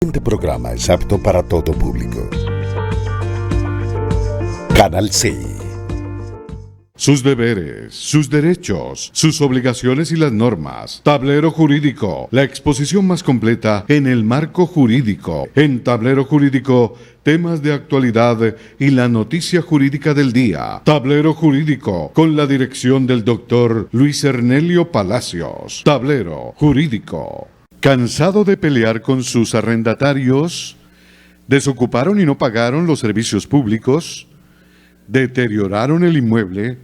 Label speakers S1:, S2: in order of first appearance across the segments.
S1: Este programa es apto para todo público. Canal C.
S2: Sus deberes, sus derechos, sus obligaciones y las normas. Tablero Jurídico, la exposición más completa en el marco jurídico. En Tablero Jurídico, temas de actualidad y la noticia jurídica del día. Tablero Jurídico, con la dirección del doctor Luis Ernelio Palacios. Tablero Jurídico. ¿Cansado de pelear con sus arrendatarios? ¿Desocuparon y no pagaron los servicios públicos? ¿Deterioraron el inmueble?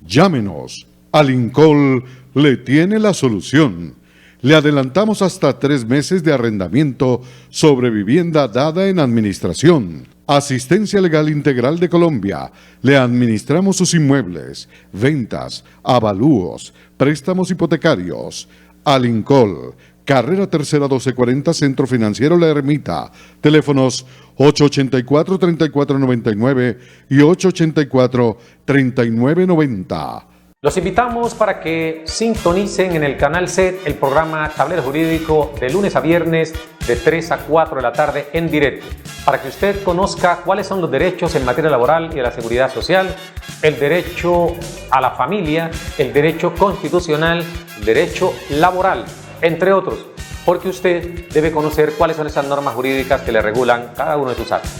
S2: Llámenos. Alincol le tiene la solución. Le adelantamos hasta 3 meses de arrendamiento sobre vivienda dada en administración. Asistencia Legal Integral de Colombia. Le administramos sus inmuebles, ventas, avalúos, préstamos hipotecarios. Alincol. Carrera Tercera 1240, Centro Financiero La Ermita. Teléfonos 884-3499 y 884-3990.
S3: Los invitamos para que sintonicen en el canal C el programa Tablero Jurídico de lunes a viernes de 3 a 4 de la tarde en directo, para que usted conozca cuáles son los derechos en materia laboral y de la seguridad social, el derecho a la familia, el derecho constitucional, el derecho laboral, entre otros, porque usted debe conocer cuáles son esas normas jurídicas que le regulan cada uno de sus actos.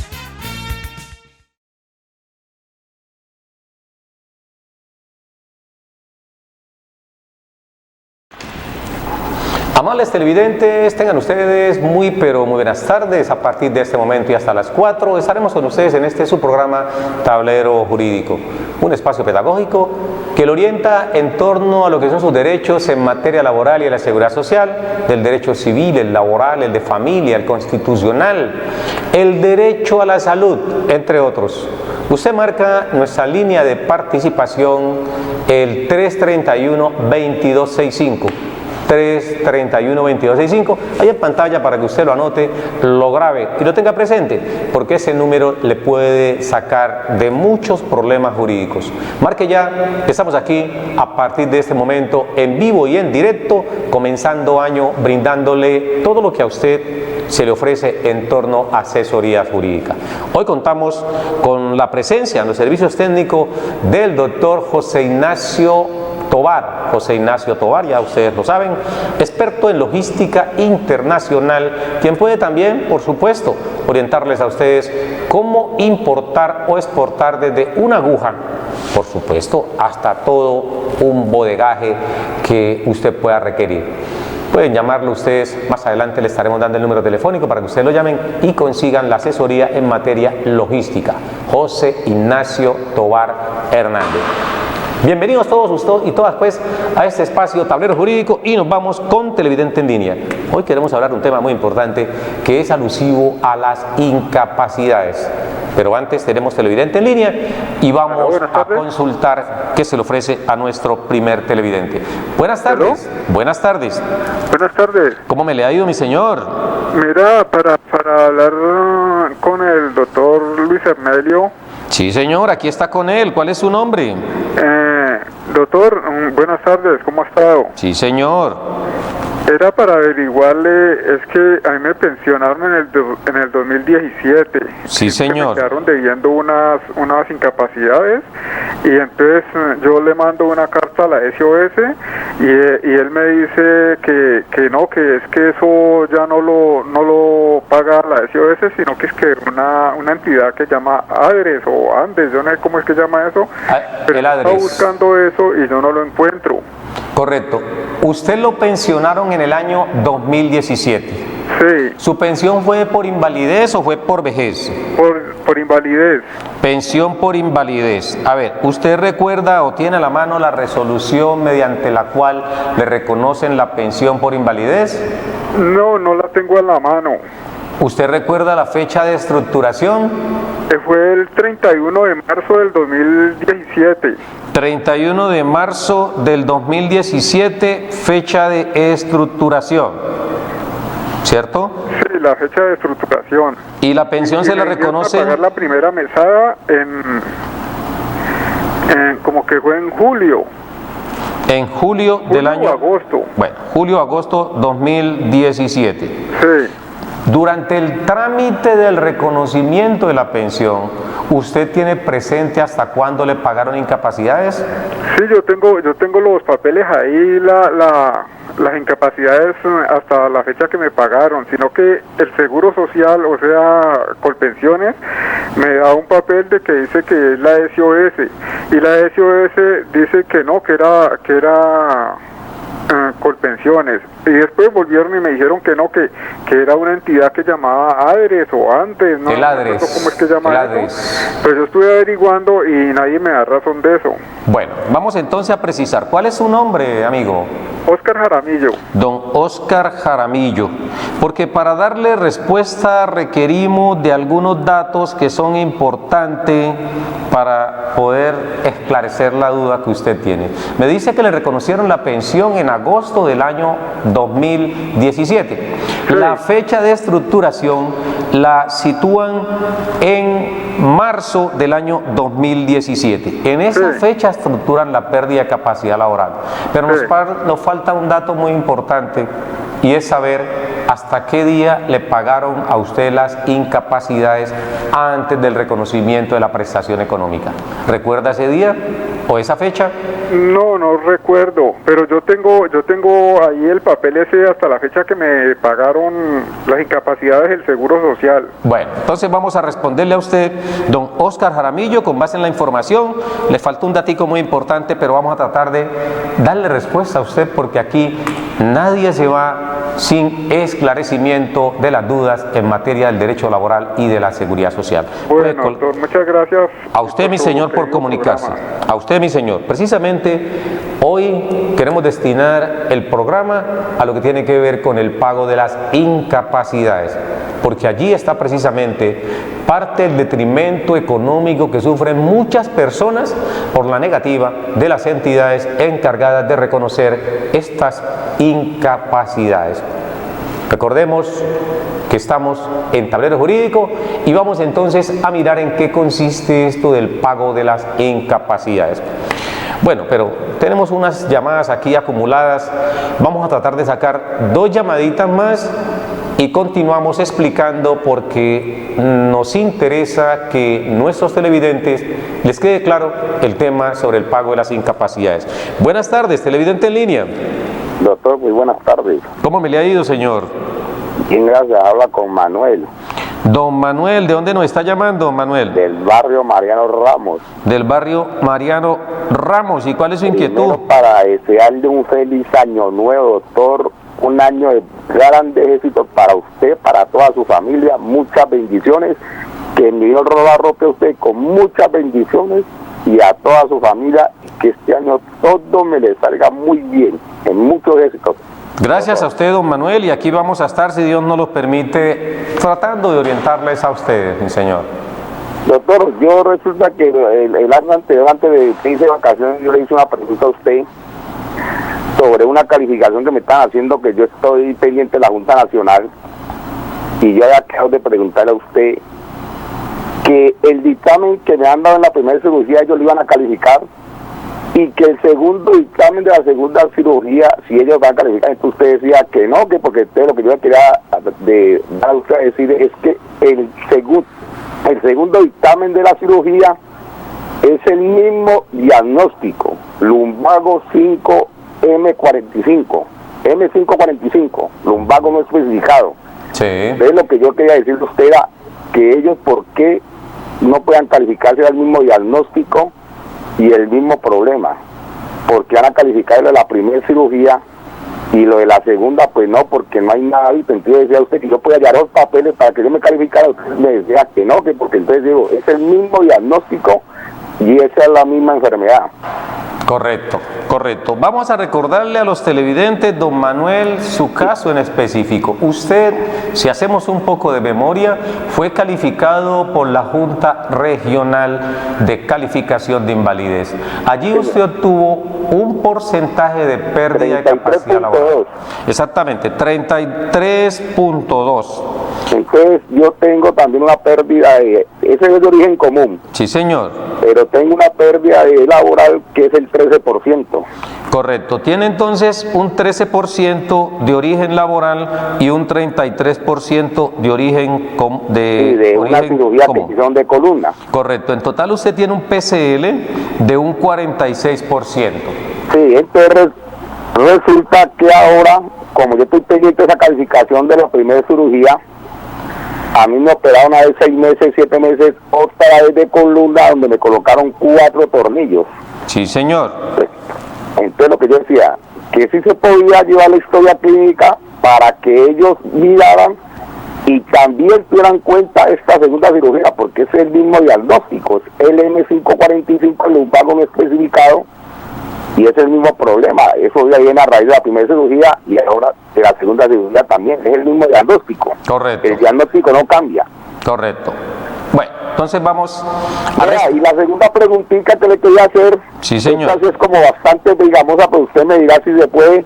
S3: Amables televidentes, tengan ustedes muy buenas tardes. A partir de este momento y hasta las 4 estaremos con ustedes en su programa Tablero Jurídico, un espacio pedagógico que lo orienta en torno a lo que son sus derechos en materia laboral y de la seguridad social, del derecho civil, el laboral, el de familia, el constitucional, el derecho a la salud, entre otros. Usted marca nuestra línea de participación, el 331-2265. 331-2265, ahí en pantalla para que usted lo anote, lo grabe y lo tenga presente, porque ese número le puede sacar de muchos problemas jurídicos. Marque ya, estamos aquí a partir de este momento en vivo y en directo, comenzando año brindándole todo lo que a usted se le ofrece en torno a asesoría jurídica. Hoy contamos con la presencia en los servicios técnicos del doctor José Ignacio Tovar. José Ignacio Tovar, ya ustedes lo saben, experto en logística internacional, quien puede también, por supuesto, orientarles a ustedes cómo importar o exportar desde una aguja, por supuesto, hasta todo un bodegaje que usted pueda requerir. Pueden llamarlo ustedes, más adelante les estaremos dando el número telefónico para que ustedes lo llamen y consigan la asesoría en materia logística. José Ignacio Tovar Hernández. Bienvenidos todos y todas pues a este espacio Tablero Jurídico y nos vamos con Televidente en Línea. Hoy queremos hablar de un tema muy importante que es alusivo a las incapacidades. Pero antes tenemos Televidente en Línea y vamos a consultar qué se le ofrece a nuestro primer televidente. Buenas tardes.
S4: ¿Hello?
S3: Buenas tardes.
S4: Buenas tardes.
S3: ¿Cómo me le ha ido, mi señor?
S4: Mira, para hablar con el doctor Luis Ernelio.
S3: Sí, señor, aquí está con él. ¿Cuál es su nombre?
S4: Doctor, buenas tardes, ¿cómo ha estado?
S3: Sí, señor.
S4: Era para averiguarle, es que a mí me pensionaron en el 2017.
S3: Sí, señor.
S4: Me quedaron debiendo unas incapacidades y entonces yo le mando una carta a la SOS y él me dice que no, que es que eso ya no lo paga la SOS, sino que es que una entidad que llama ADRES o Andes, yo no sé cómo es que llama eso, pero estaba buscando eso y yo no lo encuentro.
S3: Correcto. Usted lo pensionaron en el año 2017.
S4: Sí.
S3: ¿Su pensión fue por invalidez o fue por vejez?
S4: Por invalidez.
S3: Pensión por invalidez. A ver, ¿usted recuerda o tiene a la mano la resolución mediante la cual le reconocen la pensión por invalidez?
S4: No la tengo en la mano.
S3: ¿Usted recuerda la fecha de estructuración?
S4: Fue el 31 de marzo del 2017.
S3: 31 de marzo del 2017, fecha de estructuración, ¿cierto?
S4: Sí, la fecha de estructuración.
S3: ¿Y la pensión se le reconoce?
S4: Pagar la primera mesada como que fue en julio.
S3: En julio del año...
S4: agosto.
S3: Bueno, julio-agosto 2017.
S4: Sí.
S3: Durante el trámite del reconocimiento de la pensión, ¿usted tiene presente hasta cuándo le pagaron incapacidades?
S4: Sí, yo tengo los papeles ahí, las incapacidades hasta la fecha que me pagaron, sino que el Seguro Social, o sea, Colpensiones, me da un papel de que dice que es la SOS, y la SOS dice que no, que era Colpensiones, y después volvieron y me dijeron que no, que era una entidad que llamaba ADRES o antes, no
S3: el ADRES,
S4: no sé cómo es que llama
S3: el
S4: eso.
S3: ADRES.
S4: Pues yo estuve averiguando y nadie me da razón de eso.
S3: Bueno, vamos entonces a precisar. ¿Cuál es su nombre, amigo?
S4: Óscar Jaramillo.
S3: Don Óscar Jaramillo, porque para darle respuesta requerimos de algunos datos que son importantes para poder esclarecer la duda que usted tiene. Me dice que le reconocieron la pensión en agosto del año 2017.
S4: Sí.
S3: La fecha de estructuración la sitúan en marzo del año 2017. En esa
S4: Sí.
S3: fecha estructuran la pérdida de capacidad laboral. Pero
S4: Sí.
S3: nos falta un dato muy importante, y es saber hasta qué día le pagaron a usted las incapacidades antes del reconocimiento de la prestación económica. ¿Recuerda ese día o esa fecha?
S4: No recuerdo, pero yo tengo ahí el papel ese hasta la fecha que me pagaron las incapacidades del Seguro Social.
S3: Bueno, entonces vamos a responderle a usted, don Óscar Jaramillo, con base en la información. Le faltó un datico muy importante, pero vamos a tratar de darle respuesta a usted, porque aquí nadie se va sin esclarecimiento de las dudas en materia del derecho laboral y de la seguridad social.
S4: Bueno, doctor, muchas gracias.
S3: A usted, mi señor, por comunicarse. A usted, mi señor. Precisamente hoy queremos destinar el programa a lo que tiene que ver con el pago de las incapacidades, porque allí está precisamente parte del detrimento económico que sufren muchas personas por la negativa de las entidades encargadas de reconocer estas incapacidades. Recordemos que estamos en Tablero Jurídico y vamos entonces a mirar en qué consiste esto del pago de las incapacidades. Bueno, pero tenemos unas llamadas aquí acumuladas. Vamos a tratar de sacar 2 llamaditas más y continuamos explicando, porque nos interesa que nuestros televidentes les quede claro el tema sobre el pago de las incapacidades. Buenas tardes, televidente en línea.
S5: Doctor, muy buenas tardes.
S3: ¿Cómo me le ha ido, señor?
S5: Bien, gracias. Habla con Manuel.
S3: Don Manuel, ¿de dónde nos está llamando, Manuel?
S5: Del barrio Mariano Ramos.
S3: Del barrio Mariano Ramos. ¿Y cuál es su inquietud?
S5: Primero, para desearle un feliz año nuevo, doctor. Un año de grandes éxitos para usted, para toda su familia. Muchas bendiciones. Que mi Dios lo arrope a usted con muchas bendiciones y a toda su familia. Que este año todo me le salga muy bien. En muchos éxitos.
S3: Gracias a usted, don Manuel, y aquí vamos a estar, si Dios nos lo permite, tratando de orientarles a ustedes, mi señor.
S5: Doctor, yo resulta que el año anterior, antes de irse de vacaciones, yo le hice una pregunta a usted sobre una calificación que me están haciendo, que yo estoy pendiente de la Junta Nacional, y yo había quedado de preguntarle a usted que el dictamen que me han dado en la primera cirugía ellos lo iban a calificar, y que el segundo dictamen de la segunda cirugía, si ellos van a calificar, entonces usted decía que no, que porque usted, lo que yo quería dar a usted a decir es que el segundo dictamen de la cirugía es el mismo diagnóstico, lumbago 5M45, M545, lumbago no especificado.
S3: Sí.
S5: Entonces lo que yo quería decirle a usted era que ellos, ¿por qué no puedan calificarse al mismo diagnóstico y el mismo problema? Porque van a calificarle la primera cirugía y lo de la segunda pues no, porque no hay nada. Entonces decía usted que yo podía hallar los papeles para que yo me calificara, usted me decía que no, que porque entonces digo, es el mismo diagnóstico y esa es la misma enfermedad.
S3: Correcto, correcto. Vamos a recordarle a los televidentes, don Manuel, su caso en específico. Usted, si hacemos un poco de memoria, fue calificado por la Junta Regional de Calificación de Invalidez. Allí usted obtuvo un porcentaje de pérdida de capacidad laboral. Exactamente, 33.2.
S5: Entonces yo tengo también una pérdida ese es de origen común,
S3: Sí, señor.
S5: pero tengo una pérdida laboral que es el 13%.
S3: Correcto. Tiene entonces un 13% de origen laboral y un 33% de origen
S5: De una
S3: origen
S5: cirugía
S3: común.
S5: que hicieron de columna.
S3: Correcto. En total usted tiene un PCL de un 46%.
S5: Sí, entonces resulta que ahora, como yo estoy pendiente de esa calificación de la primera cirugía, a mí me operaron una vez 6 meses, 7 meses, otra vez de columna, donde me colocaron 4 tornillos.
S3: Sí, señor.
S5: Entonces lo que yo decía, que sí se podía llevar la historia clínica para que ellos miraran y también tuvieran cuenta esta segunda cirugía, porque es el mismo diagnóstico, es LM545, el lumbago no especificado, y es el mismo problema. Eso ya viene a raíz de la primera cirugía y ahora de la segunda cirugía también, es el mismo diagnóstico.
S3: Correcto.
S5: El diagnóstico no cambia.
S3: Correcto. Bueno, entonces vamos a
S5: Mira, y la segunda preguntita que le quería hacer,
S3: Sí, señor.
S5: esta sí es como bastante, digamos, pero usted me dirá si se puede.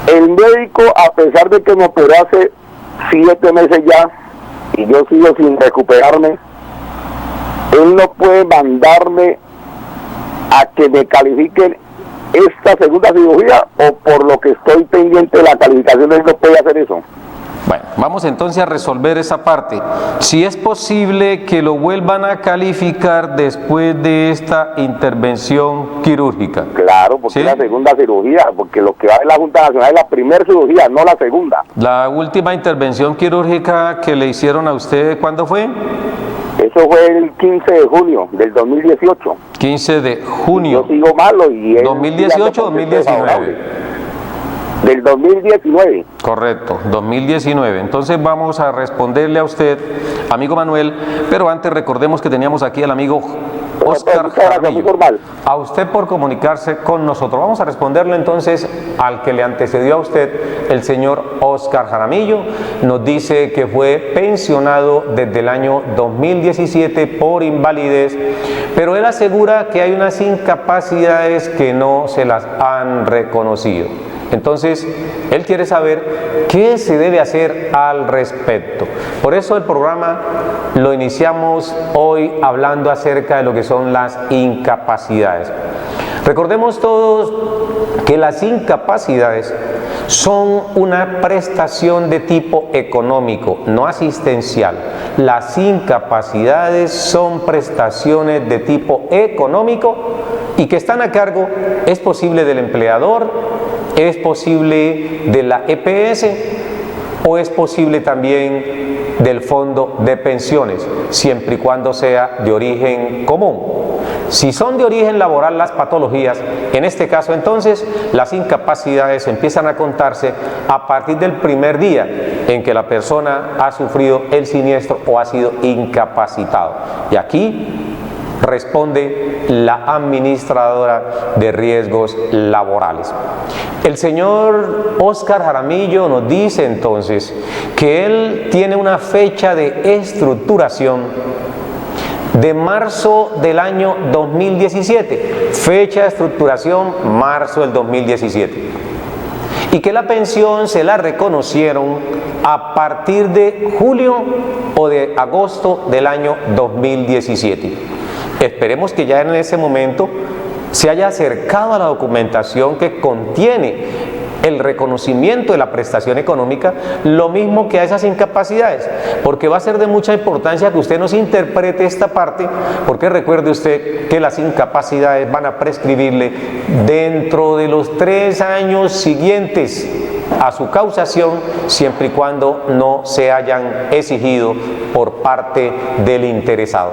S5: El médico, a pesar de que me operó hace 7 meses ya, y yo sigo sin recuperarme, él no puede mandarme a que me califiquen esta segunda cirugía, o por lo que estoy pendiente de la calificación, él no puede hacer eso.
S3: Bueno, vamos entonces a resolver esa parte. Si es posible que lo vuelvan a calificar después de esta intervención quirúrgica.
S5: Claro, porque
S3: ¿Sí?
S5: es la segunda cirugía, porque lo que va en la Junta Nacional es la primera cirugía, no la segunda.
S3: La última intervención quirúrgica que le hicieron a usted, ¿cuándo fue?
S5: Eso fue el 15 de junio del 2018.
S3: 15 de
S5: Yo
S3: junio.
S5: sigo malo y él
S3: 2018 o 2019.
S5: Del 2019.
S3: Correcto, 2019. Entonces vamos a responderle a usted, amigo Manuel, pero antes recordemos que teníamos aquí al amigo Oscar
S5: Muchas gracias, muy
S3: Jaramillo.
S5: formal.
S3: A usted por comunicarse con nosotros. Vamos a responderle entonces al que le antecedió a usted, el señor Oscar Jaramillo. Nos dice que fue pensionado desde el año 2017 por invalidez, pero él asegura que hay unas incapacidades que no se las han reconocido. Entonces, él quiere saber qué se debe hacer al respecto. Por eso el programa lo iniciamos hoy hablando acerca de lo que son las incapacidades. Recordemos todos que las incapacidades son una prestación de tipo económico, no asistencial. Las incapacidades son prestaciones de tipo económico y que están a cargo, es posible del empleador, es posible de la EPS o es posible también del fondo de pensiones, siempre y cuando sea de origen común. Si son de origen laboral las patologías, en este caso entonces las incapacidades empiezan a contarse a partir del primer día en que la persona ha sufrido el siniestro o ha sido incapacitado. Y aquí responde la administradora de riesgos laborales. El señor Oscar Jaramillo nos dice entonces que él tiene una fecha de estructuración de marzo del año 2017, fecha de estructuración marzo del 2017, y que la pensión se la reconocieron a partir de julio o de agosto del año 2017. Esperemos que ya en ese momento se haya acercado a la documentación que contiene el reconocimiento de la prestación económica, lo mismo que a esas incapacidades, porque va a ser de mucha importancia que usted nos interprete esta parte, porque recuerde usted que las incapacidades van a prescribirle dentro de los 3 años siguientes a su causación, siempre y cuando no se hayan exigido por parte del interesado.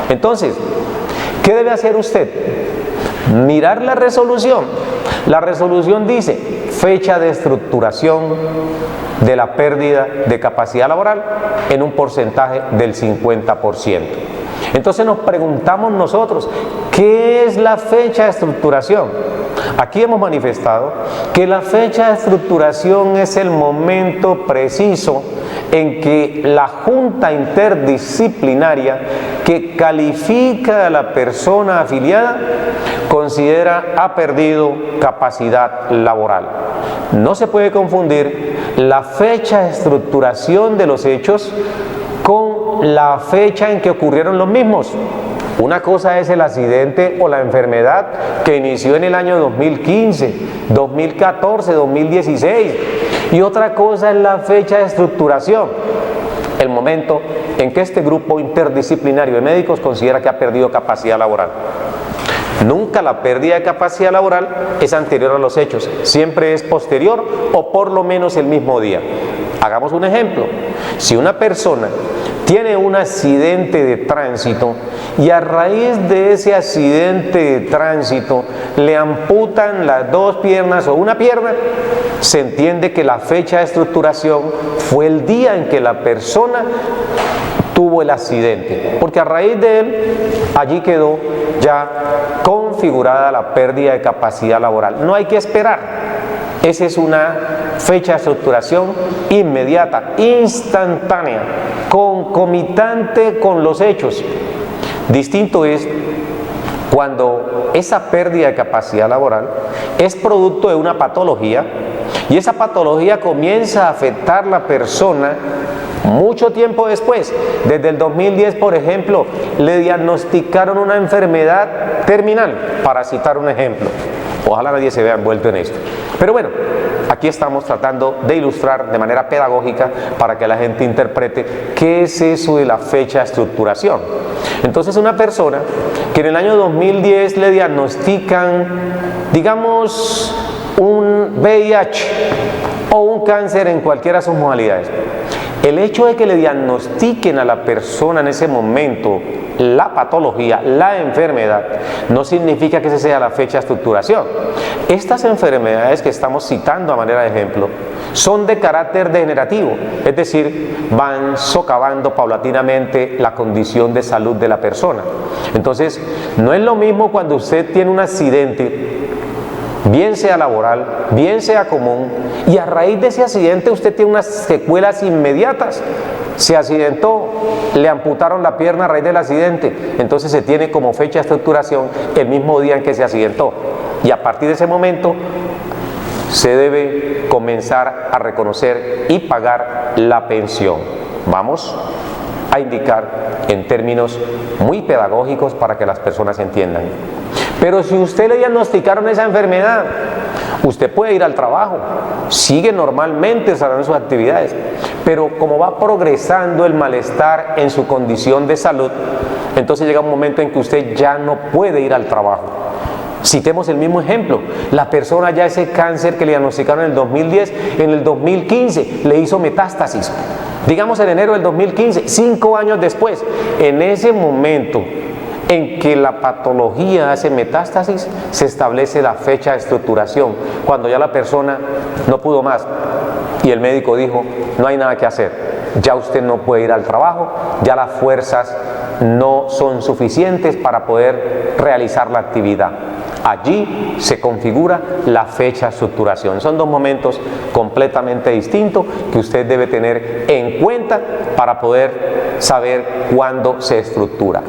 S3: Entonces, ¿qué debe hacer usted? Mirar la resolución. La resolución dice fecha de estructuración de la pérdida de capacidad laboral en un porcentaje del 50%. Entonces nos preguntamos nosotros, ¿qué es la fecha de estructuración? Aquí hemos manifestado que la fecha de estructuración es el momento preciso en que la Junta Interdisciplinaria que califica a la persona afiliada considera ha perdido capacidad laboral. No se puede confundir la fecha de estructuración de los hechos con la fecha en que ocurrieron los mismos. Una cosa es el accidente o la enfermedad que inició en el año 2015, 2014, 2016, y otra cosa es la fecha de estructuración, el momento en que este grupo interdisciplinario de médicos considera que ha perdido capacidad laboral. Nunca la pérdida de capacidad laboral es anterior a los hechos, siempre es posterior o por lo menos el mismo día. Hagamos un ejemplo. Si una persona tiene un accidente de tránsito y a raíz de ese accidente de tránsito le amputan las dos piernas o una pierna, se entiende que la fecha de estructuración fue el día en que la persona tuvo el accidente, porque a raíz de él allí quedó ya configurada la pérdida de capacidad laboral. No hay que esperar. Esa es una fecha de estructuración inmediata, instantánea, concomitante con los hechos. Distinto es cuando esa pérdida de capacidad laboral es producto de una patología y esa patología comienza a afectar a la persona mucho tiempo después. Desde el 2010, por ejemplo, le diagnosticaron una enfermedad terminal, para citar un ejemplo. Ojalá nadie se vea envuelto en esto. Pero bueno, aquí estamos tratando de ilustrar de manera pedagógica para que la gente interprete qué es eso de la fecha de estructuración. Entonces, una persona que en el año 2010 le diagnostican, digamos, un VIH o un cáncer en cualquiera de sus modalidades. El hecho de que le diagnostiquen a la persona en ese momento la patología, la enfermedad, no significa que esa sea la fecha de estructuración. Estas enfermedades que estamos citando a manera de ejemplo son de carácter degenerativo, es decir, van socavando paulatinamente la condición de salud de la persona. Entonces, no es lo mismo cuando usted tiene un accidente, bien sea laboral, bien sea común, y a raíz de ese accidente usted tiene unas secuelas inmediatas. Se accidentó, le amputaron la pierna a raíz del accidente, entonces se tiene como fecha de estructuración el mismo día en que se accidentó. Y a partir de ese momento se debe comenzar a reconocer y pagar la pensión. Vamos a indicar en términos muy pedagógicos para que las personas entiendan. Pero si usted le diagnosticaron esa enfermedad, usted puede ir al trabajo, sigue normalmente desarrollando sus actividades, pero como va progresando el malestar en su condición de salud, entonces llega un momento en que usted ya no puede ir al trabajo. Citemos el mismo ejemplo, la persona ya ese cáncer que le diagnosticaron en el 2010, en el 2015 le hizo metástasis, digamos en enero del 2015, 5 años después, en ese momento en que la patología hace metástasis, se establece la fecha de estructuración, cuando ya la persona no pudo más y el médico dijo, no hay nada que hacer, ya usted no puede ir al trabajo, ya las fuerzas no son suficientes para poder realizar la actividad. Allí se configura la fecha de estructuración. Son dos momentos completamente distintos que usted debe tener en cuenta para poder saber cuándo se estructura.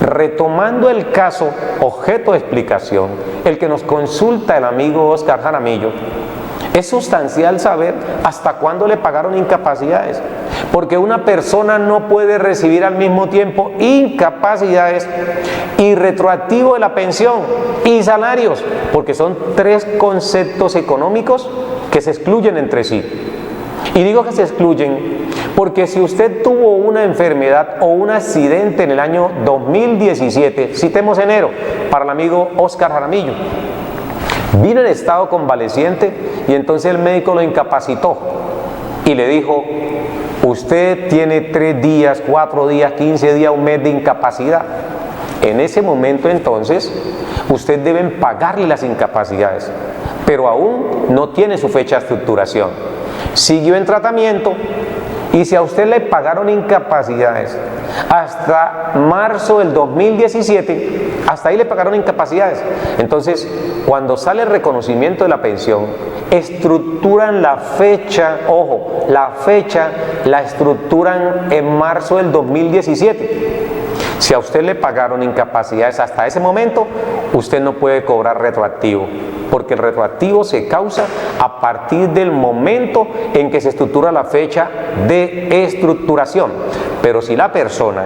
S3: Retomando el caso objeto de explicación, el que nos consulta el amigo Óscar Jaramillo, es sustancial saber hasta cuándo le pagaron incapacidades, porque una persona no puede recibir al mismo tiempo incapacidades y retroactivo de la pensión y salarios, porque son tres conceptos económicos que se excluyen entre sí. Y digo que se excluyen porque si usted tuvo una enfermedad o un accidente en el año 2017, citemos enero, para el amigo Óscar Jaramillo, vino en estado convaleciente y entonces el médico lo incapacitó y le dijo, usted tiene 3 días, 4 días, 15 días, un mes de incapacidad. En ese momento entonces usted debe pagarle las incapacidades, pero aún no tiene su fecha de estructuración. Siguió en tratamiento y si a usted le pagaron incapacidades hasta marzo del 2017, hasta ahí le pagaron incapacidades. Entonces, cuando sale el reconocimiento de la pensión, estructuran la fecha, ojo, la fecha la estructuran en marzo del 2017. Si a usted le pagaron incapacidades hasta ese momento, usted no puede cobrar retroactivo, porque el retroactivo se causa a partir del momento en que se estructura la fecha de estructuración. Pero si la persona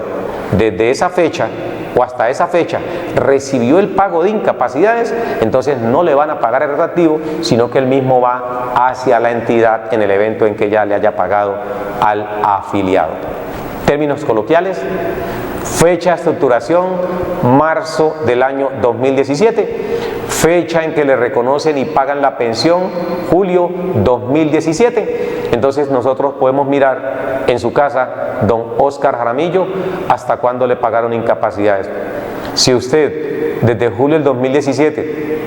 S3: desde esa fecha o hasta esa fecha recibió el pago de incapacidades, entonces no le van a pagar el retroactivo, sino que él mismo va hacia la entidad en el evento en que ya le haya pagado al afiliado. Términos coloquiales: fecha de estructuración, marzo del año 2017. Fecha en que le reconocen y pagan la pensión, julio 2017. Entonces nosotros podemos mirar en su casa, don Oscar Jaramillo, hasta cuándo le pagaron incapacidades. Si usted desde julio del 2017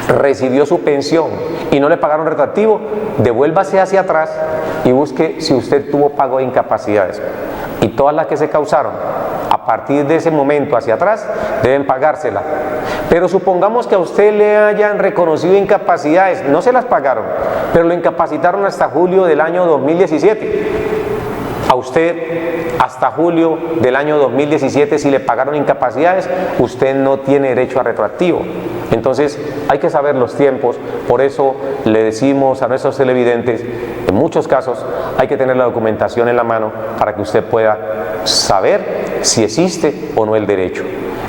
S3: recibió su pensión y no le pagaron retroactivo, devuélvase hacia atrás y busque si usted tuvo pago de incapacidades. Y todas las que se causaron a partir de ese momento hacia atrás deben pagársela. Pero supongamos que a usted le hayan reconocido incapacidades, no se las pagaron, pero lo incapacitaron hasta julio del año 2017. A usted hasta julio del año 2017, si le pagaron incapacidades, usted no tiene derecho a retroactivo. Entonces hay que saber los tiempos. Por eso le decimos a nuestros televidentes, en muchos casos hay que tener la documentación en la mano para que usted pueda saber si existe o no el derecho.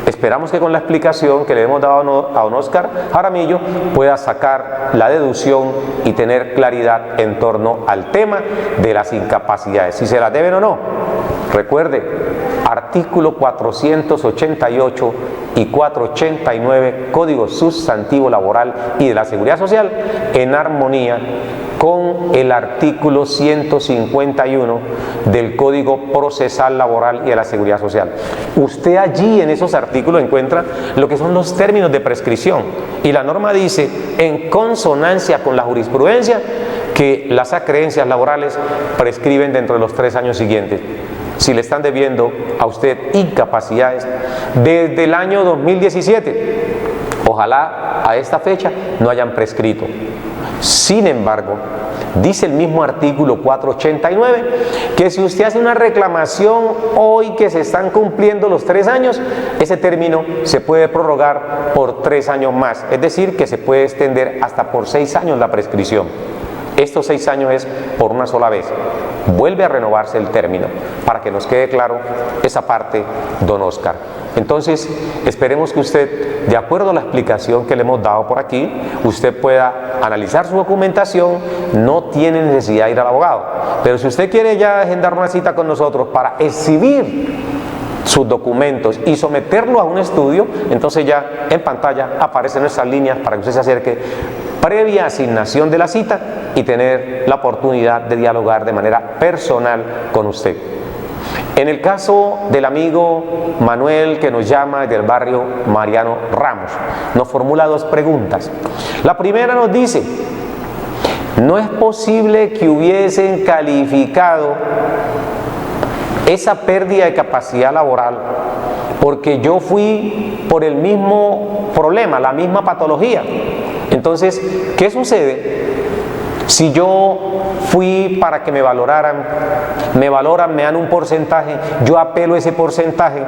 S3: Esperamos que con la explicación que le hemos dado a don Oscar Jaramillo pueda sacar la deducción y tener claridad en torno al tema de las incapacidades, si se las deben o no. Recuerde, artículo 488 y 489 Código Sustantivo Laboral y de la Seguridad Social, en armonía con el artículo 151 del Código Procesal Laboral y de la Seguridad Social. Usted allí en esos artículos encuentra lo que son los términos de prescripción, y la norma dice, en consonancia con la jurisprudencia, que las acreencias laborales prescriben dentro de los 3 años siguientes. Si le están debiendo a usted incapacidades desde el año 2017, ojalá a esta fecha no hayan prescrito. Sin embargo, dice el mismo artículo 489 que si usted hace una reclamación hoy que se están cumpliendo los 3 años, ese término se puede prorrogar por 3 años más, es decir, que se puede extender hasta por 6 años la prescripción. Estos 6 años es por una sola vez. Vuelve a renovarse el término, para que nos quede claro esa parte, don Oscar. Entonces, esperemos que usted, de acuerdo a la explicación que le hemos dado por aquí, usted pueda analizar su documentación. No tiene necesidad de ir al abogado, pero si usted quiere ya agendar una cita con nosotros para exhibir sus documentos y someterlo a un estudio, entonces ya en pantalla aparecen nuestras líneas para que usted se acerque previa asignación de la cita y tener la oportunidad de dialogar de manera personal con usted. En el caso del amigo Manuel, que nos llama del barrio Mariano Ramos, nos formula 2 preguntas. La primera nos dice: ¿no es posible que hubiesen calificado esa pérdida de capacidad laboral porque yo fui por el mismo problema, la misma patología? Entonces, ¿qué sucede? Si yo fui para que me valoraran, me valoran, me dan un porcentaje, yo apelo ese porcentaje,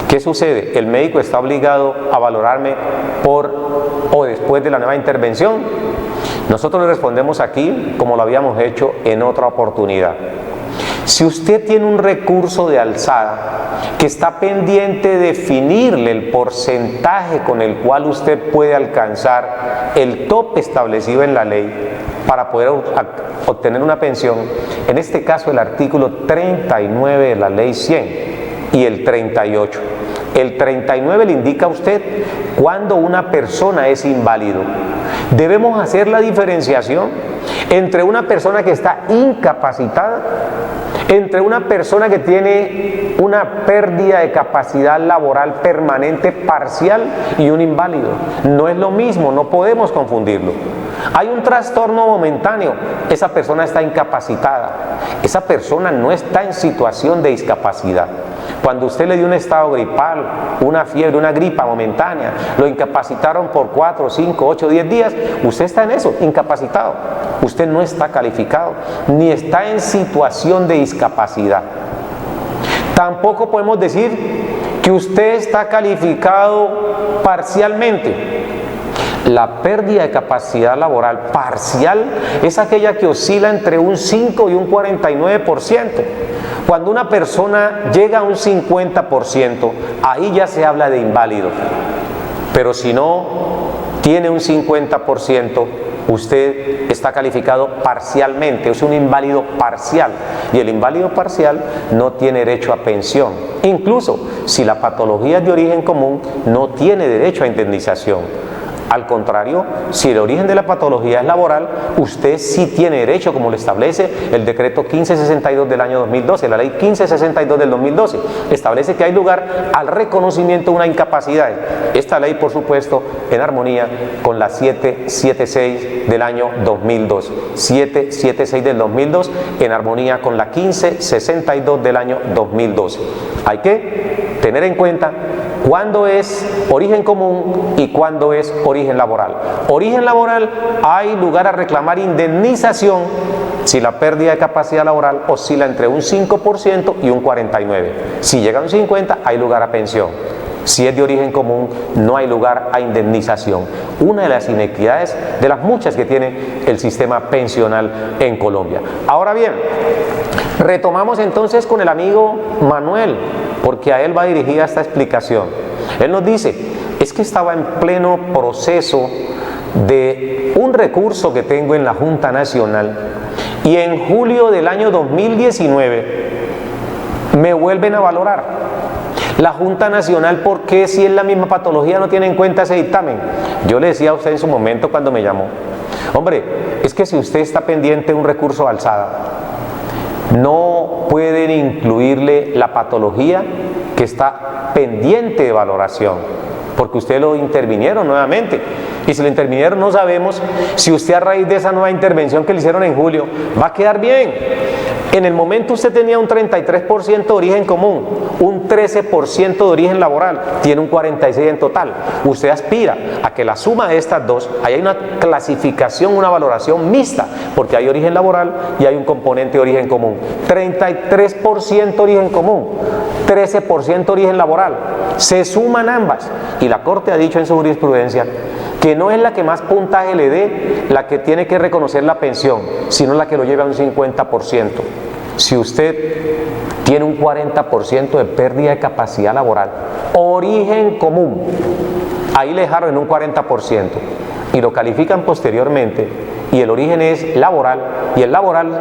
S3: ¿qué sucede? El médico está obligado a valorarme por o después de la nueva intervención. Nosotros le respondemos aquí como lo habíamos hecho en otra oportunidad. Si usted tiene un recurso de alzada que está pendiente de definirle el porcentaje con el cual usted puede alcanzar el tope establecido en la ley para poder obtener una pensión, en este caso el artículo 39 de la ley 100 y el 38. El 39 le indica a usted cuando una persona es inválido. Debemos hacer la diferenciación entre una persona que está incapacitada, entre una persona que tiene una pérdida de capacidad laboral permanente parcial y un inválido. No es lo mismo, no podemos confundirlo. Hay un trastorno momentáneo, esa persona está incapacitada, esa persona no está en situación de discapacidad. Cuando usted le dio un estado gripal, una fiebre, una gripa momentánea, lo incapacitaron por 4, 5, 8, 10 días, usted está en eso, incapacitado. Usted no está calificado, ni está en situación de discapacidad. Tampoco podemos decir que usted está calificado parcialmente. La pérdida de capacidad laboral parcial es aquella que oscila entre un 5 y un 49%. Cuando una persona llega a un 50%, ahí ya se habla de inválido. Pero si no tiene un 50%, usted está calificado parcialmente, es un inválido parcial. Y el inválido parcial no tiene derecho a pensión. Incluso si la patología es de origen común, no tiene derecho a indemnización. Al contrario, si el origen de la patología es laboral, usted sí tiene derecho, como lo establece el decreto 1562 del año 2012, la ley 1562 del 2012, establece que hay lugar al reconocimiento de una incapacidad. Esta ley, por supuesto, en armonía con la 776 del año 2002, 776 del 2002, en armonía con la 1562 del año 2012. Hay que tener en cuenta cuándo es origen común y cuándo es origen laboral. Origen laboral, hay lugar a reclamar indemnización si la pérdida de capacidad laboral oscila entre un 5% y un 49%. Si llega a un 50%, hay lugar a pensión. Si es de origen común, no hay lugar a indemnización. Una de las inequidades de las muchas que tiene el sistema pensional en Colombia. Ahora bien, retomamos entonces con el amigo Manuel, porque a él va dirigida esta explicación. Él nos dice, es que estaba en pleno proceso de un recurso que tengo en la Junta Nacional y en julio del año 2019 me vuelven a valorar. La Junta Nacional, ¿por qué si es la misma patología no tiene en cuenta ese dictamen? Yo le decía a usted en su momento cuando me llamó, hombre, es que si usted está pendiente de un recurso de alzada, no pueden incluirle la patología que está pendiente de valoración, porque usted lo intervinieron nuevamente. Y si lo intervinieron, no sabemos si usted a raíz de esa nueva intervención que le hicieron en julio va a quedar bien. En el momento usted tenía un 33% de origen común, un 13% de origen laboral, tiene un 46% en total. Usted aspira a que la suma de estas dos, ahí hay una clasificación, una valoración mixta, porque hay origen laboral y hay un componente de origen común. 33% origen común, 13% origen laboral, se suman ambas. Y la Corte ha dicho en su jurisprudencia que no es la que más puntaje le dé la que tiene que reconocer la pensión, sino la que lo lleve a un 50%. Si usted tiene un 40% de pérdida de capacidad laboral, origen común, ahí le dejaron en un 40% y lo califican posteriormente y el origen es laboral y el laboral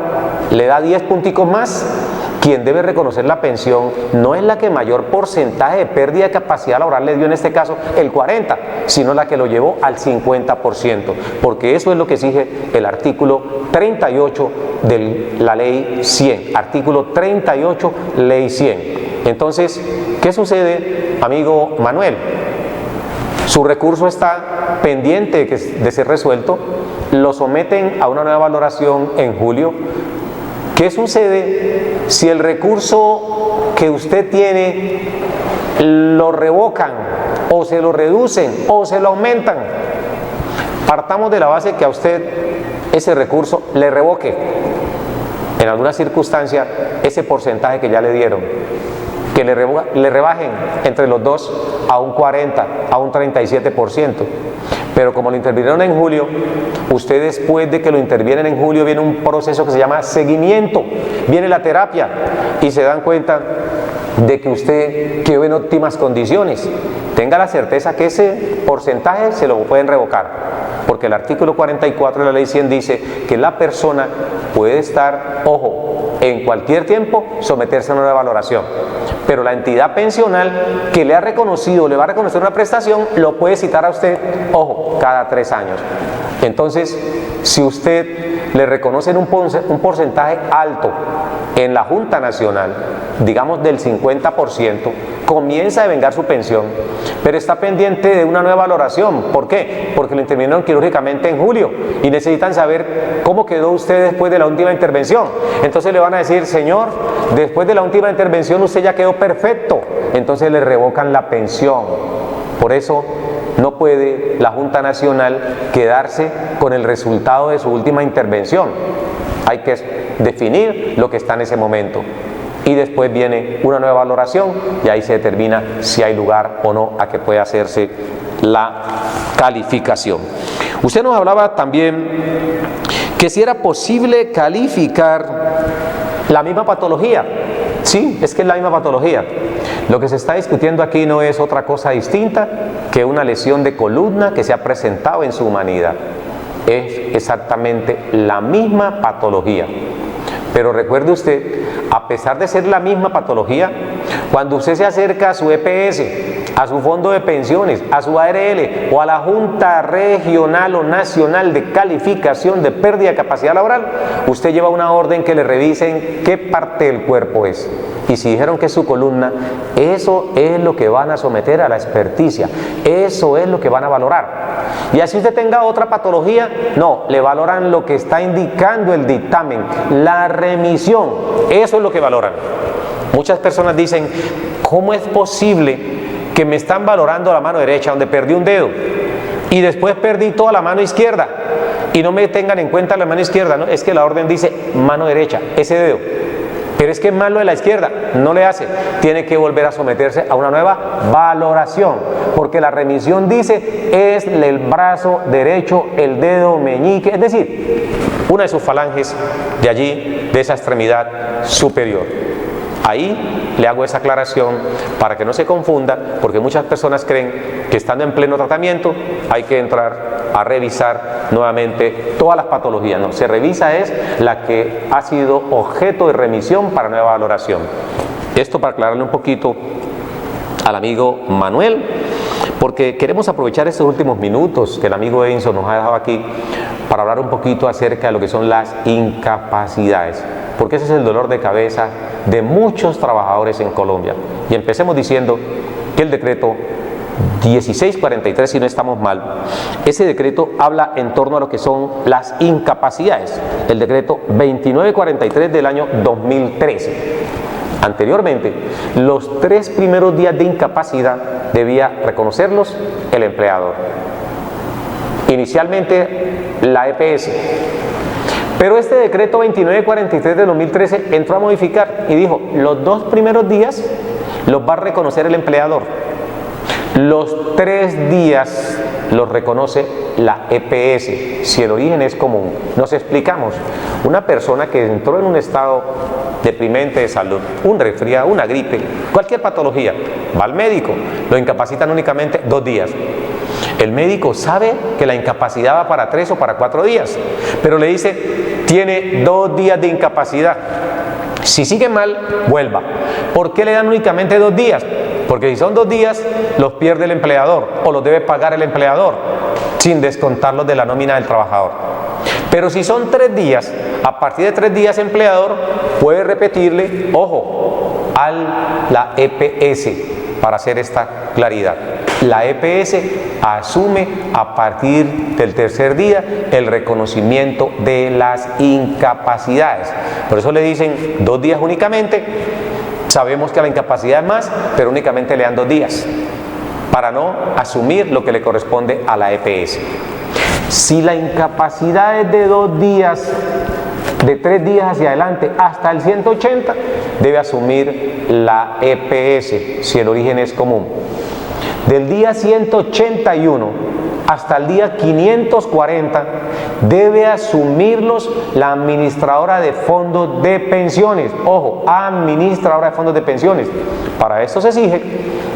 S3: le da 10 punticos más, quien debe reconocer la pensión no es la que mayor porcentaje de pérdida de capacidad laboral le dio, en este caso el 40%, sino la que lo llevó al 50%, porque eso es lo que exige el artículo 38 de la ley 100, artículo 38, ley 100. Entonces, ¿qué sucede, amigo Manuel? Su recurso está pendiente de ser resuelto, lo someten a una nueva valoración en julio. ¿Qué sucede si el recurso que usted tiene lo revocan o se lo reducen o se lo aumentan? Partamos de la base que a usted ese recurso le revoque en alguna circunstancia ese porcentaje que ya le dieron, que le rebajen entre los dos a un 40, a un 37%. Pero como lo intervinieron en julio, usted después de que lo intervienen en julio viene un proceso que se llama seguimiento, viene la terapia y se dan cuenta de que usted quedó en óptimas condiciones. Tenga la certeza que ese porcentaje se lo pueden revocar, porque el artículo 44 de la ley 100 dice que la persona puede estar, ojo, en cualquier tiempo someterse a una valoración, pero la entidad pensional que le ha reconocido, le va a reconocer una prestación, lo puede citar a usted, ojo, cada 3 años. Entonces, si usted le reconocen un porcentaje alto en la Junta Nacional, digamos del 50%, comienza a devengar su pensión, pero está pendiente de una nueva valoración. ¿Por qué? Porque lo intervinieron quirúrgicamente en julio y necesitan saber cómo quedó usted después de la última intervención. Entonces le van a decir, señor, después de la última intervención usted ya quedó perfecto. Entonces le revocan la pensión. Por eso no puede la Junta Nacional quedarse con el resultado de su última intervención. Hay que definir lo que está en ese momento. y después viene una nueva valoración y ahí se determina si hay lugar o no a que pueda hacerse la calificación. Usted nos hablaba también que si era posible calificar la misma patología. Sí, es que es la misma patología. Lo que se está discutiendo aquí no es otra cosa distinta que una lesión de columna que se ha presentado en su humanidad. Es exactamente la misma patología. Pero recuerde usted, a pesar de ser la misma patología, cuando usted se acerca a su EPS, a su fondo de pensiones, a su ARL o a la Junta Regional o Nacional de Calificación de Pérdida de Capacidad Laboral, usted lleva una orden que le revisen qué parte del cuerpo es. Y si dijeron que es su columna, eso es lo que van a someter a la experticia, eso es lo que van a valorar. Y así usted tenga otra patología, no, le valoran lo que está indicando el dictamen, la remisión, eso es lo que valoran. Muchas personas dicen, ¿cómo es posible que me están valorando la mano derecha donde perdí un dedo y después perdí toda la mano izquierda y no me tengan en cuenta la mano izquierda? No, es que la orden dice mano derecha, ese dedo. Pero es que más lo de la izquierda no le hace, tiene que volver a someterse a una nueva valoración, porque la remisión dice es el brazo derecho, el dedo meñique, es decir, una de sus falanges de allí, de esa extremidad superior. Ahí le hago esa aclaración para que no se confunda, porque muchas personas creen que estando en pleno tratamiento hay que entrar a revisar nuevamente todas las patologías. No, se revisa es la que ha sido objeto de remisión para nueva valoración. Esto para aclararle un poquito al amigo Manuel, porque queremos aprovechar estos últimos minutos que el amigo Edinson nos ha dejado aquí para hablar un poquito acerca de lo que son las incapacidades, porque ese es el dolor de cabeza de muchos trabajadores en Colombia. Y empecemos diciendo que el decreto 1643, si no estamos mal, ese decreto habla en torno a lo que son las incapacidades. El decreto 2943 del año 2013. Anteriormente, los 3 primeros días de incapacidad debía reconocerlos el empleador. Inicialmente la EPS. Pero este decreto 2943 de 2013 entró a modificar y dijo, los 2 primeros días los va a reconocer el empleador. Los 3 días los reconoce la EPS, si el origen es común. Nos explicamos, una persona que entró en un estado deprimente de salud, un resfriado, una gripe, cualquier patología, va al médico, lo incapacitan únicamente 2 días. El médico sabe que la incapacidad va para 3 o para 4 días, pero le dice, tiene 2 días de incapacidad. Si sigue mal, vuelva. ¿Por qué le dan únicamente 2 días? Porque si son 2 días, los pierde el empleador o los debe pagar el empleador, sin descontarlos de la nómina del trabajador. Pero si son 3 días, a partir de 3 días empleador puede repetirle, ojo, a la EPS, para hacer esta claridad. La EPS asume a partir del 3er día el reconocimiento de las incapacidades. Por eso le dicen 2 días únicamente. Sabemos que la incapacidad es más, pero únicamente le dan 2 días para no asumir lo que le corresponde a la EPS. Si la incapacidad es de 2 días, de 3 días hacia adelante hasta el 180, debe asumir la EPS si el origen es común. Del día 181 hasta el día 540 debe asumirlos la administradora de fondos de pensiones. Ojo, administradora de fondos de pensiones. Para esto se exige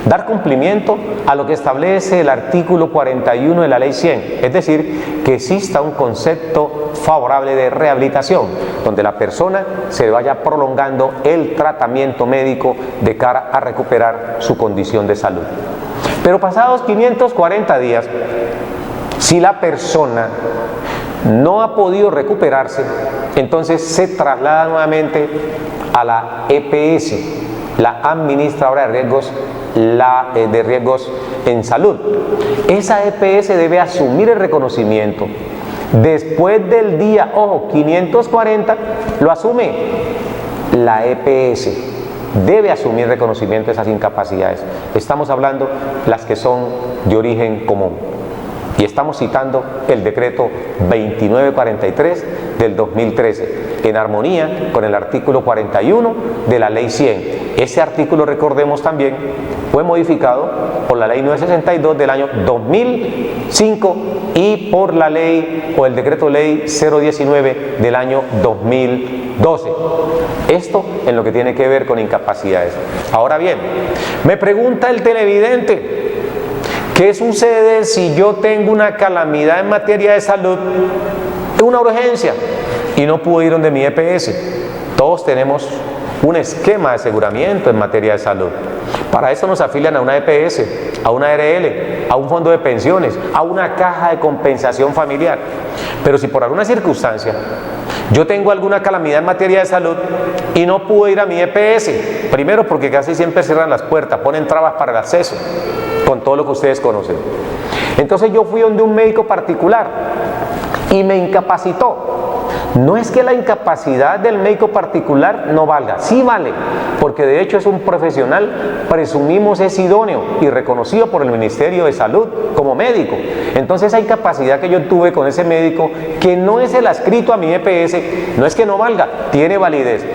S3: dar cumplimiento a lo que establece el artículo 41 de la ley 100, es decir, que exista un concepto favorable de rehabilitación, donde la persona se vaya prolongando el tratamiento médico de cara a recuperar su condición de salud. Pero pasados 540 días, si la persona no ha podido recuperarse, entonces se traslada nuevamente a la EPS, la administradora de riesgos en salud. Esa EPS debe asumir el reconocimiento. Después del día, ojo, 540, lo asume la EPS. Debe asumir reconocimiento de esas incapacidades. Estamos hablando las que son de origen común. Y estamos citando el decreto 2943 del 2013. en armonía con el artículo 41 de la Ley 100. Ese artículo, recordemos también, fue modificado por la Ley 962 del año 2005 y por la ley o el decreto ley 019 del año 2012. Esto en lo que tiene que ver con incapacidades. Ahora bien, me pregunta el televidente, ¿qué sucede si yo tengo una calamidad en materia de salud, una urgencia, y no puedo ir donde mi EPS? Todos tenemos un esquema de aseguramiento en materia de salud. Para eso nos afilian a una EPS, a una ARL, a un fondo de pensiones, a una caja de compensación familiar. Pero si por alguna circunstancia yo tengo alguna calamidad en materia de salud y no puedo ir a mi EPS, primero porque casi siempre cierran las puertas, ponen trabas para el acceso, con todo lo que ustedes conocen. Entonces yo fui donde un médico particular y me incapacitó. No es que la incapacidad del médico particular no valga, sí vale, porque de hecho es un profesional, presumimos es idóneo y reconocido por el Ministerio de Salud como médico. Entonces esa incapacidad que yo tuve con ese médico, que no es el adscrito a mi EPS, no es que no valga, tiene validez.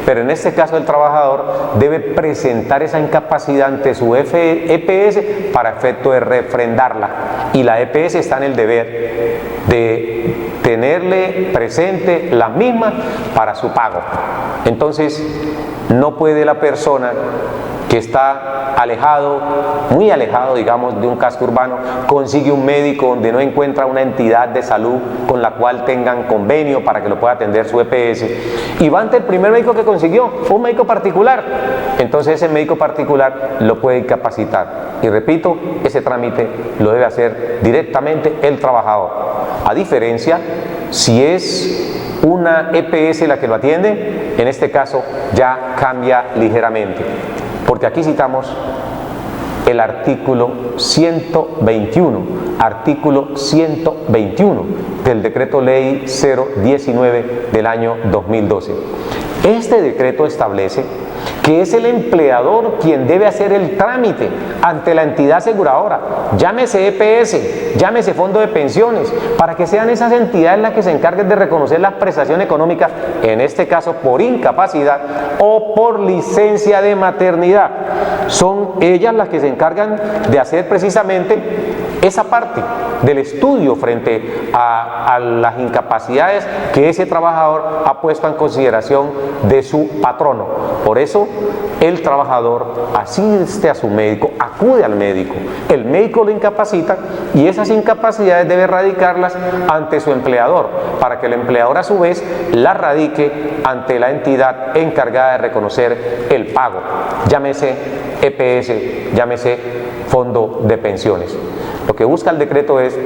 S3: Pero en este caso el trabajador debe presentar esa incapacidad ante su EPS para efecto de refrendarla. Y la EPS está en el deber de tenerle presente la misma para su pago. Entonces, no puede la persona que está alejado, muy alejado, digamos, de un casco urbano, consigue un médico donde no encuentra una entidad de salud con la cual tengan convenio para que lo pueda atender su EPS, y va ante el primer médico que consiguió, un médico particular. Entonces ese médico particular lo puede incapacitar. Y repito, ese trámite lo debe hacer directamente el trabajador. A diferencia, si es una EPS la que lo atiende, en este caso ya cambia ligeramente. Porque aquí citamos el artículo 121 del decreto ley 019 del año 2012. Este decreto establece que es el empleador quien debe hacer el trámite ante la entidad aseguradora, llámese EPS, llámese fondo de pensiones, para que sean esas entidades las que se encarguen de reconocer las prestaciones económicas, en este caso por incapacidad o por licencia de maternidad. Son ellas las que se encargan de hacer precisamente esa parte del estudio frente a las incapacidades que ese trabajador ha puesto en consideración de su patrono. Por eso el trabajador asiste a su médico, acude al médico, el médico lo incapacita y esas incapacidades debe radicarlas ante su empleador, para que el empleador a su vez las radique ante la entidad encargada de reconocer el pago, llámese EPS, llámese fondo de pensiones. Lo que busca el decreto es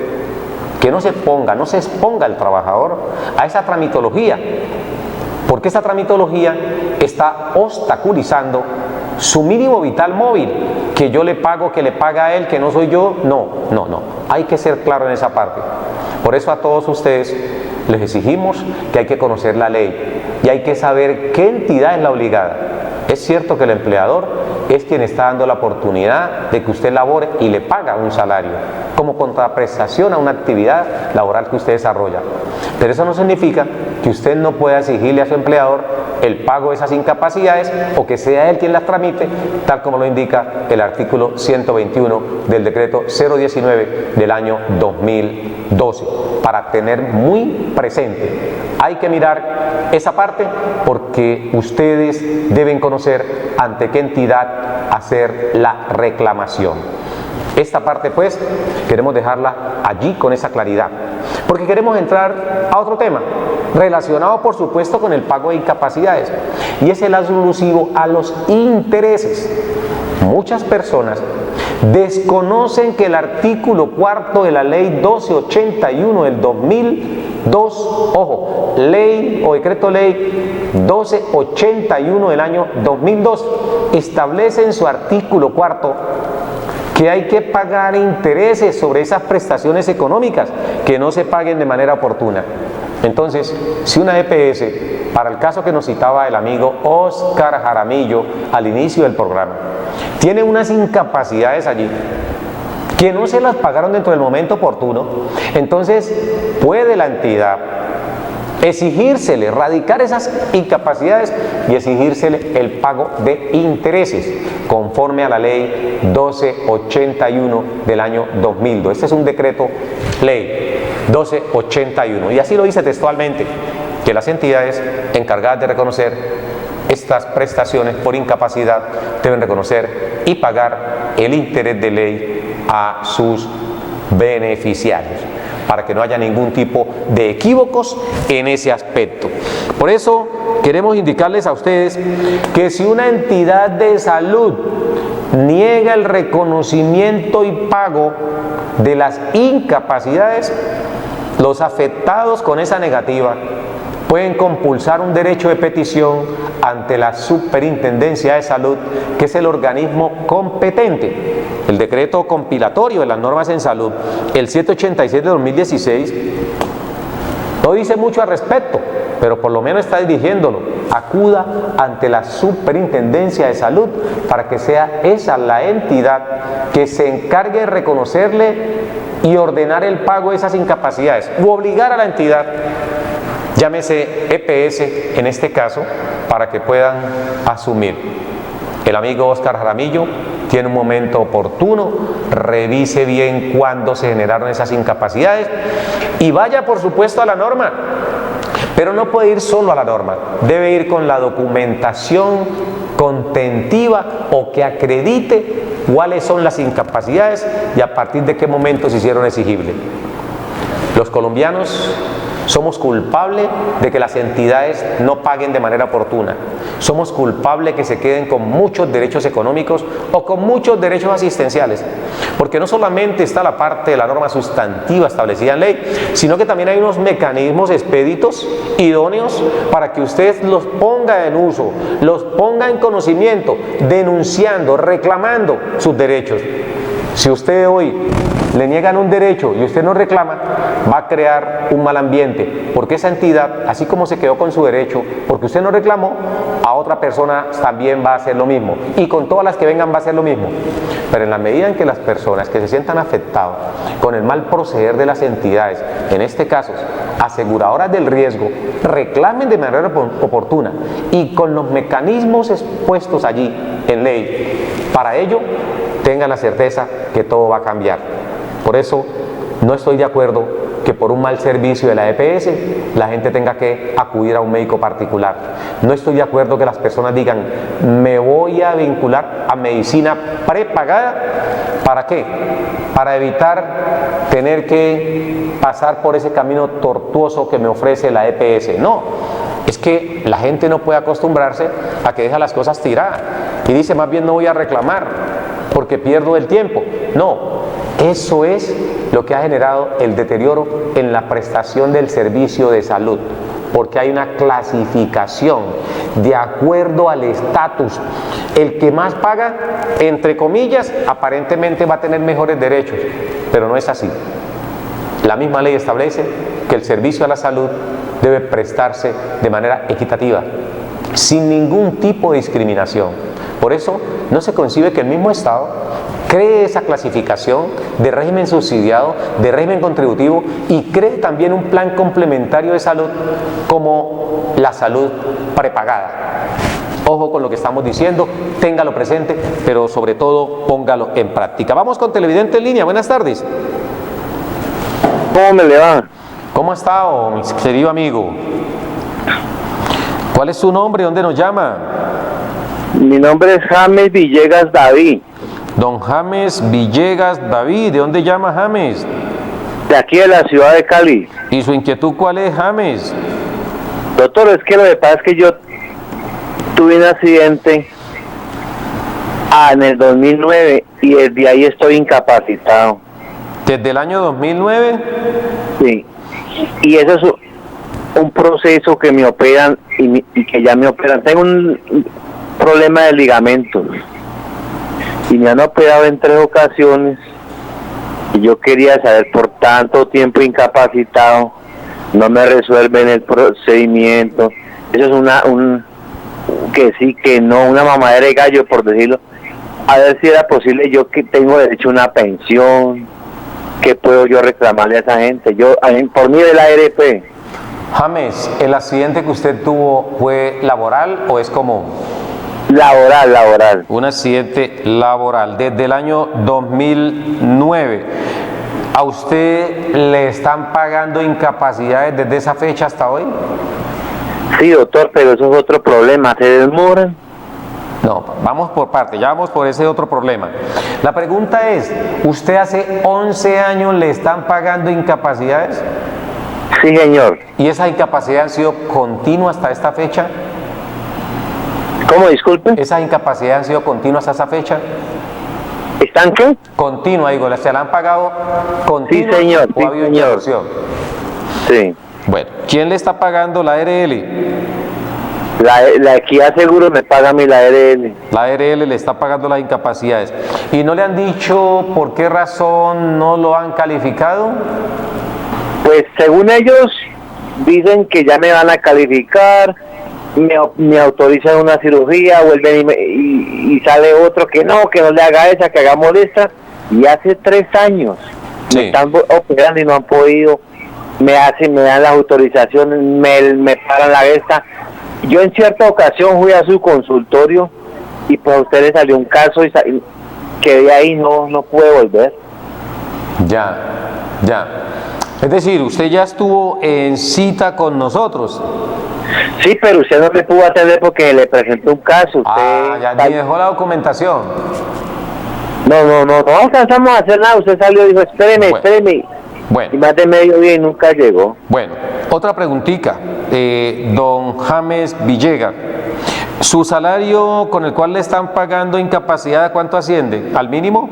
S3: que no se exponga el trabajador a esa tramitología, porque esa tramitología está obstaculizando su mínimo vital móvil, que yo le pago, que le paga a él, que no soy yo. No, hay que ser claro en esa parte. Por eso a todos ustedes les exigimos que hay que conocer la ley y hay que saber qué entidad es la obligada. Es cierto que el empleador es quien está dando la oportunidad de que usted labore y le paga un salario como contraprestación a una actividad laboral que usted desarrolla. Pero eso no significa que usted no pueda exigirle a su empleador el pago de esas incapacidades o que sea él quien las tramite, tal como lo indica el artículo 121 del decreto 019 del año 2012. Para tener muy presente, hay que mirar esa parte porque ustedes deben conocer ante qué entidad hacer la reclamación. Esta parte pues queremos dejarla allí con esa claridad, porque queremos entrar a otro tema relacionado por supuesto con el pago de incapacidades, y es el alusivo a los intereses. Muchas personas desconocen que el artículo 4 de la ley 1281 del 2002, ojo, ley o decreto ley 1281 del año 2002, establece en su artículo 4 que hay que pagar intereses sobre esas prestaciones económicas que no se paguen de manera oportuna. Entonces, si una EPS, para el caso que nos citaba el amigo Oscar Jaramillo al inicio del programa, tiene unas incapacidades allí que no se las pagaron dentro del momento oportuno, entonces puede la entidad exigírsele, radicar esas incapacidades y exigírsele el pago de intereses conforme a la ley 1281 del año 2002. Este es un decreto ley 1281 y así lo dice textualmente, que las entidades encargadas de reconocer estas prestaciones por incapacidad deben reconocer y pagar el interés de ley a sus beneficiarios, para que no haya ningún tipo de equívocos en ese aspecto. Por eso queremos indicarles a ustedes que si una entidad de salud niega el reconocimiento y pago de las incapacidades, los afectados con esa negativa pueden compulsar un derecho de petición ante la Superintendencia de Salud, que es el organismo competente. El decreto compilatorio de las normas en salud, el 786 de 2016, no dice mucho al respecto, pero por lo menos está dirigiéndolo. Acuda ante la Superintendencia de Salud para que sea esa la entidad que se encargue de reconocerle y ordenar el pago de esas incapacidades, u obligar a la entidad, llámese EPS en este caso, para que puedan asumir. El amigo Oscar Jaramillo tiene un momento oportuno, revise bien cuándo se generaron esas incapacidades y vaya por supuesto a la norma, pero no puede ir solo a la norma, debe ir con la documentación contentiva o que acredite cuáles son las incapacidades y a partir de qué momento se hicieron exigibles. Los colombianos somos culpables de que las entidades no paguen de manera oportuna. Somos culpables de que se queden con muchos derechos económicos o con muchos derechos asistenciales. Porque no solamente está la parte de la norma sustantiva establecida en ley, sino que también hay unos mecanismos expeditos, idóneos, para que usted los ponga en uso, los ponga en conocimiento, denunciando, reclamando sus derechos. Si usted hoy le niegan un derecho y usted no reclama, va a crear un mal ambiente, porque esa entidad, así como se quedó con su derecho, porque usted no reclamó, a otra persona también va a hacer lo mismo, y con todas las que vengan va a hacer lo mismo. Pero en la medida en que las personas que se sientan afectadas con el mal proceder de las entidades, en este caso aseguradoras del riesgo, reclamen de manera oportuna y con los mecanismos expuestos allí en ley, para ello tengan la certeza que todo va a cambiar. Por eso no estoy de acuerdo que por un mal servicio de la EPS la gente tenga que acudir a un médico particular. No estoy de acuerdo que las personas digan, me voy a vincular a medicina prepagada. ¿Para qué? Para evitar tener que pasar por ese camino tortuoso que me ofrece la EPS. No, es que la gente no puede acostumbrarse a que deja las cosas tiradas y dice, más bien no voy a reclamar porque pierdo el tiempo. No, eso es lo que ha generado el deterioro en la prestación del servicio de salud, porque hay una clasificación de acuerdo al estatus. El que más paga, entre comillas, aparentemente va a tener mejores derechos, pero no es así. La misma ley establece que el servicio a la salud debe prestarse de manera equitativa, sin ningún tipo de discriminación. Por eso no se concibe que el mismo Estado cree esa clasificación de régimen subsidiado, de régimen contributivo y cree también un plan complementario de salud como la salud prepagada. Ojo con lo que estamos diciendo, téngalo presente, pero sobre todo póngalo en práctica. Vamos con televidente en línea, buenas tardes.
S6: ¿Cómo me le va?
S3: ¿Cómo está, mi querido amigo? ¿Cuál es su nombre? ¿Dónde nos llama?
S6: Mi nombre es James Villegas David.
S3: Don James Villegas David, ¿de dónde llama James?
S6: De aquí de la ciudad de Cali.
S3: ¿Y su inquietud cuál es, James?
S6: Doctor, es que lo que pasa es que yo tuve un accidente en el 2009 y desde ahí estoy incapacitado.
S3: ¿Desde el año 2009?
S6: Sí. Y eso es un proceso que me operan y que ya me operan. Tengo un problema de ligamentos y me han operado en 3 ocasiones y yo quería saber, por tanto tiempo incapacitado, no me resuelven el procedimiento. Eso es un que sí, que no, una mamadera de gallo, por decirlo. A ver si era posible, yo que tengo derecho a una pensión, ¿qué puedo yo reclamarle a esa gente? Yo, por mí de la ARP.
S3: James, ¿el accidente que usted tuvo fue laboral o es común?
S6: Laboral, laboral.
S3: Un accidente laboral desde el año 2009. ¿A usted le están pagando incapacidades desde esa fecha hasta hoy?
S6: Sí, doctor, pero eso es otro problema. ¿Se demoran?
S3: No, vamos por parte, ya vamos por ese otro problema. La pregunta es, ¿usted hace 11 años le están pagando incapacidades?
S6: Sí, señor.
S3: ¿Y esas incapacidades han sido continuas hasta esta fecha?
S6: ¿Cómo, disculpe?
S3: ¿Esas incapacidades han sido continuas hasta esa fecha?
S6: ¿Están qué?
S3: Continua, digo, ¿se la han pagado continua?
S6: Sí, señor,
S3: ¿O
S6: sí,
S3: ha habido
S6: señor.
S3: interrupción?
S6: Sí.
S3: Bueno, ¿quién le está pagando la ARL?
S6: La Equidad Seguro me paga a mí la ARL.
S3: La ARL le está pagando las incapacidades. ¿Y no le han dicho por qué razón no lo han calificado?
S6: Pues según ellos dicen que ya me van a calificar, me autorizan una cirugía, vuelven y sale otro que no le haga esa, que haga esta. Y hace 3 años
S3: Sí.
S6: me están operando y no han podido, me dan las autorizaciones, me paran la esta. Yo en cierta ocasión fui a su consultorio y pues a usted le salió un caso y quedé ahí, no pude volver.
S3: Ya. Es decir, usted ya estuvo en cita con nosotros.
S6: Sí, pero usted no me pudo atender porque le presentó un caso. Usted
S3: Ya ni dejó la documentación.
S6: No alcanzamos a hacer nada. Usted salió y dijo, espéreme. Y
S3: Bueno,
S6: más de mediodía y nunca llegó.
S3: otra preguntita. Don James Villegas, ¿su salario con el cual le están pagando incapacidad cuánto asciende? ¿Al mínimo?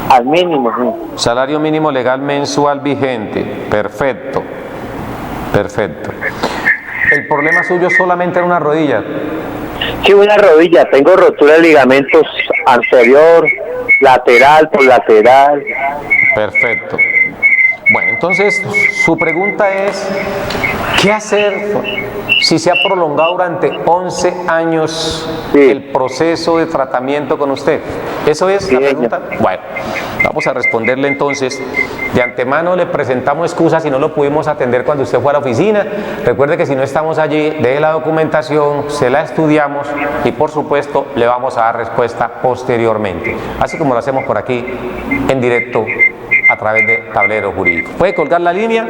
S6: Al mínimo, sí.
S3: Salario mínimo legal mensual vigente. Perfecto. El problema suyo solamente era una rodilla.
S6: Sí, una rodilla. Tengo rotura de ligamentos anterior, lateral, por lateral.
S3: Perfecto. Bueno, entonces su pregunta es, ¿qué hacer si se ha prolongado durante 11 años
S6: Sí.
S3: el proceso de tratamiento con usted? ¿Eso es la
S6: Sí,
S3: pregunta? Bueno, vamos a responderle entonces. De antemano le presentamos excusas si no lo pudimos atender cuando usted fue a la oficina. Recuerde que si no estamos allí, deje la documentación, se la estudiamos y por supuesto le vamos a dar respuesta posteriormente. Así como lo hacemos por aquí en directo a través de Tablero Jurídico. Puede colgar la línea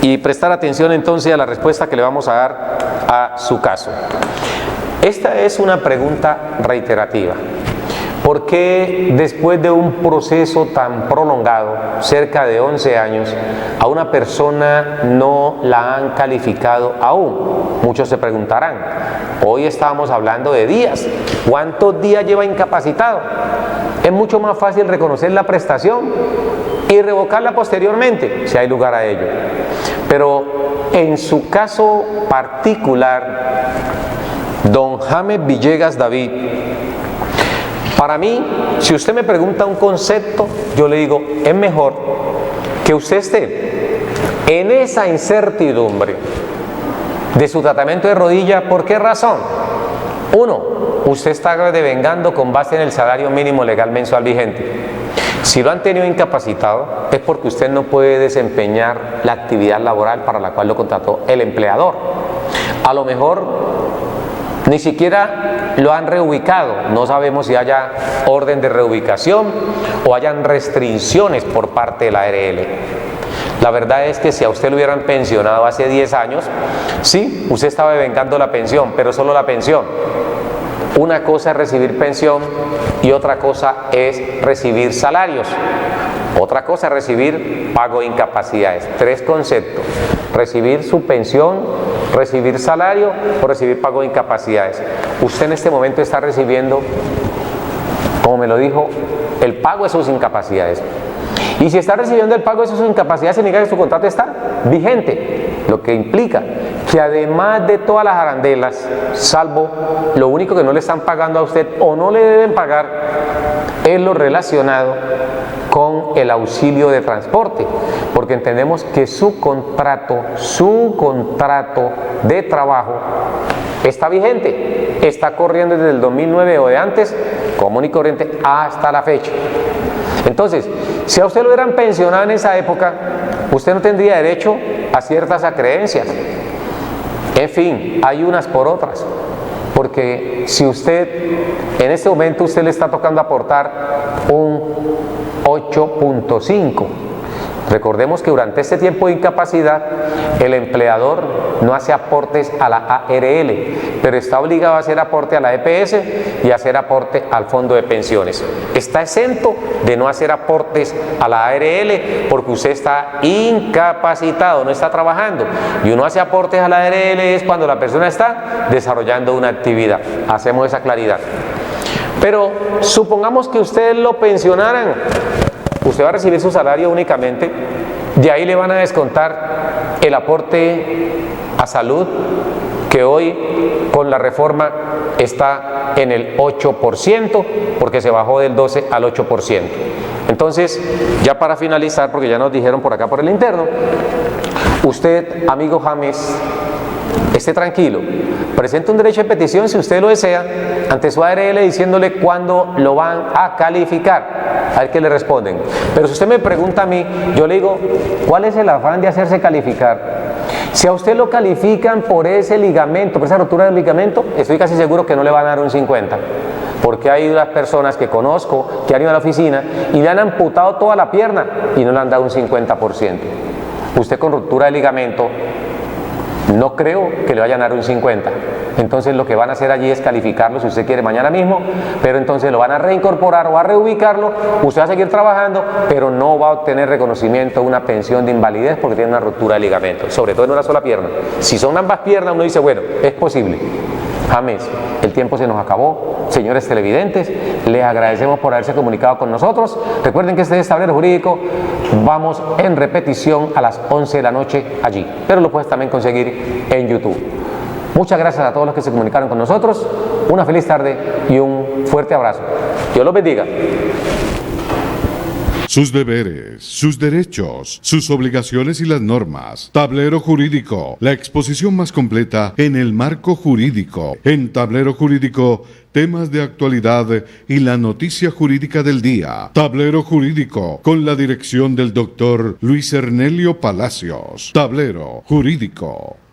S3: y prestar atención entonces a la respuesta que le vamos a dar a su caso. Esta es una pregunta reiterativa. ¿Por qué después de un proceso tan prolongado, cerca de 11 años, a una persona no la han calificado aún? Muchos se preguntarán, hoy estábamos hablando de días. ¿Cuántos días lleva incapacitado? Es mucho más fácil reconocer la prestación y revocarla posteriormente, si hay lugar a ello. Pero en su caso particular, don James Villegas David, para mí, si usted me pregunta un concepto, yo le digo, es mejor que usted esté en esa incertidumbre de su tratamiento de rodilla. ¿Por qué razón? Uno, usted está devengando con base en el salario mínimo legal mensual vigente. Si lo han tenido incapacitado, es porque usted no puede desempeñar la actividad laboral para la cual lo contrató el empleador. A lo mejor ni siquiera lo han reubicado, no sabemos si haya orden de reubicación o hayan restricciones por parte de la ARL. La verdad es que si a usted lo hubieran pensionado hace 10 años, sí, usted estaba devengando la pensión, pero solo la pensión. Una cosa es recibir pensión y otra cosa es recibir salarios. Otra cosa es recibir pago de incapacidades. 3 conceptos: recibir su pensión, recibir salario o recibir pago de incapacidades. Usted en este momento está recibiendo, como me lo dijo, el pago de sus incapacidades. Y si está recibiendo el pago de sus incapacidades, significa que su contrato está vigente, lo que implica que además de todas las arandelas, salvo lo único que no le están pagando a usted o no le deben pagar, es lo relacionado con el auxilio de transporte, porque entendemos que su contrato de trabajo está vigente, está corriendo desde el 2009 o de antes, común y corriente, hasta la fecha. Entonces, si a usted lo hubieran pensionado en esa época, usted no tendría derecho a ciertas acreencias. En fin, hay unas por otras. Porque si usted, en este momento usted le está tocando aportar un 8.5. Recordemos que durante este tiempo de incapacidad el empleador no hace aportes a la ARL, pero está obligado a hacer aporte a la EPS y a hacer aporte al fondo de pensiones. Está exento de no hacer aportes a la ARL porque usted está incapacitado, no está trabajando. Y uno hace aportes a la ARL es cuando la persona está desarrollando una actividad. Hacemos esa claridad. Pero supongamos que ustedes lo pensionaran. Usted va a recibir su salario únicamente, de ahí le van a descontar el aporte a salud, que hoy con la reforma está en el 8%, porque se bajó del 12 al 8%. Entonces, ya para finalizar, porque ya nos dijeron por acá por el interno, usted, amigo James, esté tranquilo, presente un derecho de petición si usted lo desea ante su ARL diciéndole cuándo lo van a calificar, a ver qué le responden. Pero si usted me pregunta a mí, yo le digo, ¿cuál es el afán de hacerse calificar? Si a usted lo califican por ese ligamento, por esa rotura del ligamento, estoy casi seguro que no le van a dar un 50, porque hay unas personas que conozco que han ido a la oficina y le han amputado toda la pierna y no le han dado un 50%. Usted con rotura de ligamento, no creo que le vayan a dar un 50. Entonces lo que van a hacer allí es calificarlo si usted quiere mañana mismo, pero entonces lo van a reincorporar o a reubicarlo, usted va a seguir trabajando, pero no va a obtener reconocimiento de una pensión de invalidez porque tiene una rotura de ligamento, sobre todo en una sola pierna. Si son ambas piernas, uno dice, bueno, es posible. James, el tiempo se nos acabó. Señores televidentes, les agradecemos por haberse comunicado con nosotros. Recuerden que este es Tablero Jurídico. Vamos en repetición a las 11 de la noche allí, pero lo puedes también conseguir en YouTube. Muchas gracias a todos los que se comunicaron con nosotros. Una feliz tarde y un fuerte abrazo. Dios los bendiga.
S2: Sus deberes, sus derechos, sus obligaciones y las normas. Tablero Jurídico, la exposición más completa en el marco jurídico. En Tablero Jurídico, temas de actualidad y la noticia jurídica del día. Tablero Jurídico, con la dirección del doctor Luis Ernelio Palacios. Tablero Jurídico.